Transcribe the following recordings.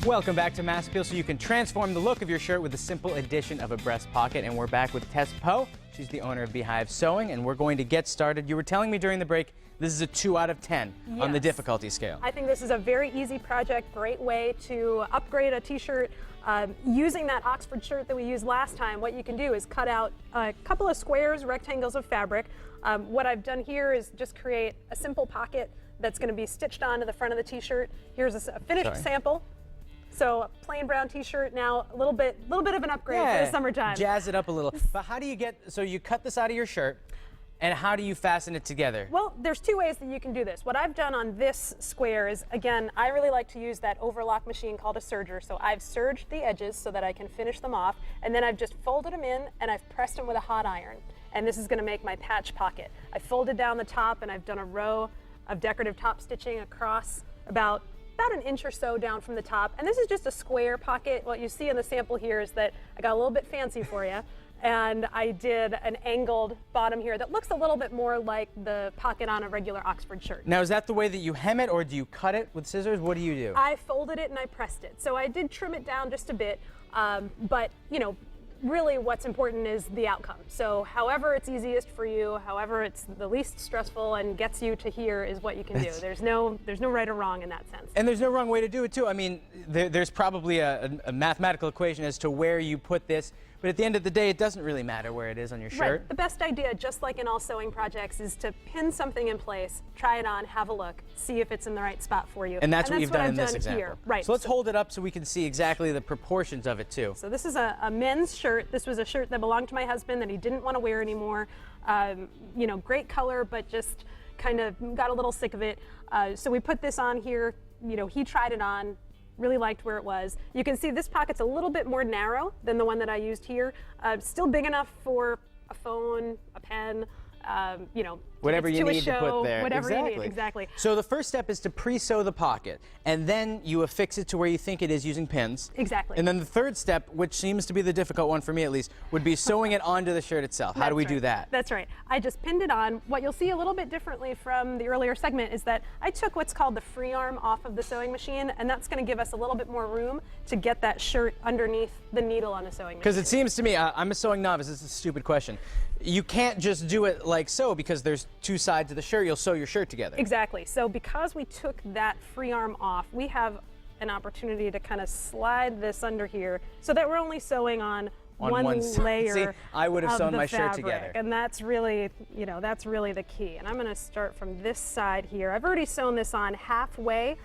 Welcome back to Mass Appeal, so you can transform the look of your shirt with the simple addition of a breast pocket. And we're back with Tess Poe. She's the owner of Beehive Sewing, and we're going to get started. You were telling me during the break this is a 2 out of 10 on the difficulty scale. I think this is a very easy project, great way to upgrade a t-shirt. Using that Oxford shirt that we used last time, what you can do is cut out a couple of squares, rectangles of fabric. What I've done here is just create a simple pocket that's going to be stitched onto the front of the t-shirt. Here's a finished sample. So a plain brown t-shirt, now a little bit of an upgrade for the summertime. Jazz it up a little. But how do you so you cut this out of your shirt, and how do you fasten it together? Well, there's 2 ways that you can do this. What I've done on this square is, again, I really like to use that overlock machine called a serger. So I've serged the edges so that I can finish them off, and then I've just folded them in and I've pressed them with a hot iron. And this is going to make my patch pocket. I folded down the top and I've done a row of decorative top stitching across about an inch or so down from the top. And this is just a square pocket. What you see in the sample here is that I got a little bit fancy for you. And I did an angled bottom here that looks a little bit more like the pocket on a regular Oxford shirt. Now, is that the way that you hem it, or do you cut it with scissors? What do you do? I folded it and I pressed it. So I did trim it down just a bit, but you know, really what's important is the outcome. So however it's easiest for you, however it's the least stressful and gets you to here is what you can do. There's no right or wrong in that sense. And there's no wrong way to do it too. I mean, there's probably a mathematical equation as to where you put this, but at the end of the day, it doesn't really matter where it is on your shirt. Right. The best idea, just like in all sewing projects, is to pin something in place, try it on, have a look, see if it's in the right spot for you. And that's what you've done in this example. Here. Right. So let's hold it up so we can see exactly the proportions of it too. So this is a men's shirt. This was a shirt that belonged to my husband that he didn't want to wear anymore. You know, great color, but just kind of got a little sick of it. So we put this on here. You know, he tried it on. Really liked where it was. You can see this pocket's a little bit more narrow than the one that I used here. Still big enough for a phone, a pen, you know, whatever you need to put there. Whatever you need, exactly. So the first step is to pre-sew the pocket, and then you affix it to where you think it is using pins. Exactly. And then the third step, which seems to be the difficult one for me at least, would be sewing it onto the shirt itself. How do we do that? That's right. I just pinned it on. What you'll see a little bit differently from the earlier segment is that I took what's called the free arm off of the sewing machine, and that's going to give us a little bit more room to get that shirt underneath the needle on a sewing machine. Because it seems to me, I'm a sewing novice, this is a stupid question. You can't just do it like so, because there's 2 sides of the shirt, you'll sew your shirt together. Exactly. So because we took that free arm off, we have an opportunity to kind of slide this under here so that we're only sewing on one layer. See, I would have sewn my fabric, shirt together. And that's really, you know, that's really the key. And I'm going to start from this side here. I've already sewn this on halfway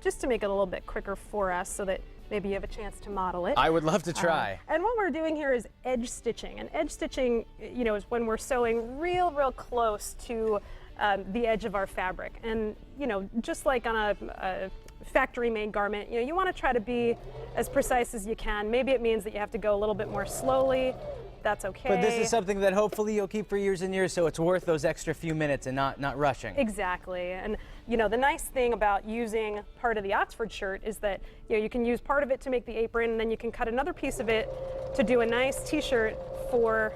just to make it a little bit quicker for us so that maybe you have a chance to model it. I would love to try. And what we're doing here is edge stitching. And edge stitching, you know, is when we're sewing real close to the edge of our fabric. And, you know, just like on a factory-made garment, you know, you want to try to be as precise as you can. Maybe it means that you have to go a little bit more slowly. That's okay. But this is something that hopefully you'll keep for years and years, so it's worth those extra few minutes and not rushing. Exactly. And you know, the nice thing about using part of the Oxford shirt is that, you know, you can use part of it to make the apron, and then you can cut another piece of it to do a nice t-shirt for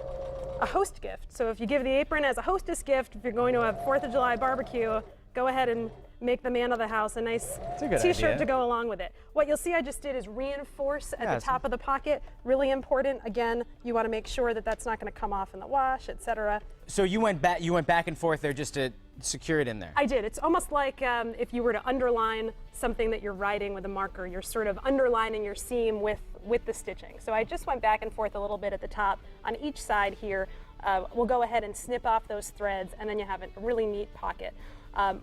a host gift. So if you give the apron as a hostess gift, if you're going to a 4th of July barbecue, go ahead and make the man of the house a nice t-shirt to go along with it. What you'll see I just did is reinforce at the top of the pocket. Really important. Again, you want to make sure that that's not going to come off in the wash, etc. So you went back and forth there just to secure it in there. I did. It's almost like if you were to underline something that you're writing with a marker, you're sort of underlining your seam with the stitching. So I just went back and forth a little bit at the top on each side here. We'll go ahead and snip off those threads, and then you have a really neat pocket.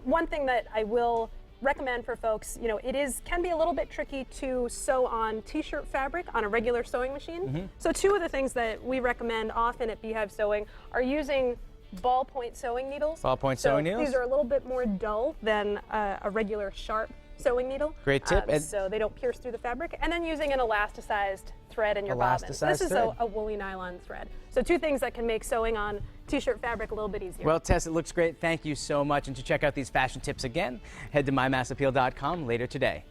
One thing that I will recommend for folks, you know, can be a little bit tricky to sew on t-shirt fabric on a regular sewing machine. So 2 of the things that we recommend often at Beehive Sewing are using ballpoint sewing needles. Ballpoint sewing needles? These are a little bit more dull than a regular sharp sewing needle. Great tip. So they don't pierce through the fabric. And then using an elasticized thread in your bobbin. This is a woolly nylon thread. So 2 things that can make sewing on t-shirt fabric a little bit easier. Well, Tess, it looks great. Thank you so much. And to check out these fashion tips again, head to mymassappeal.com later today.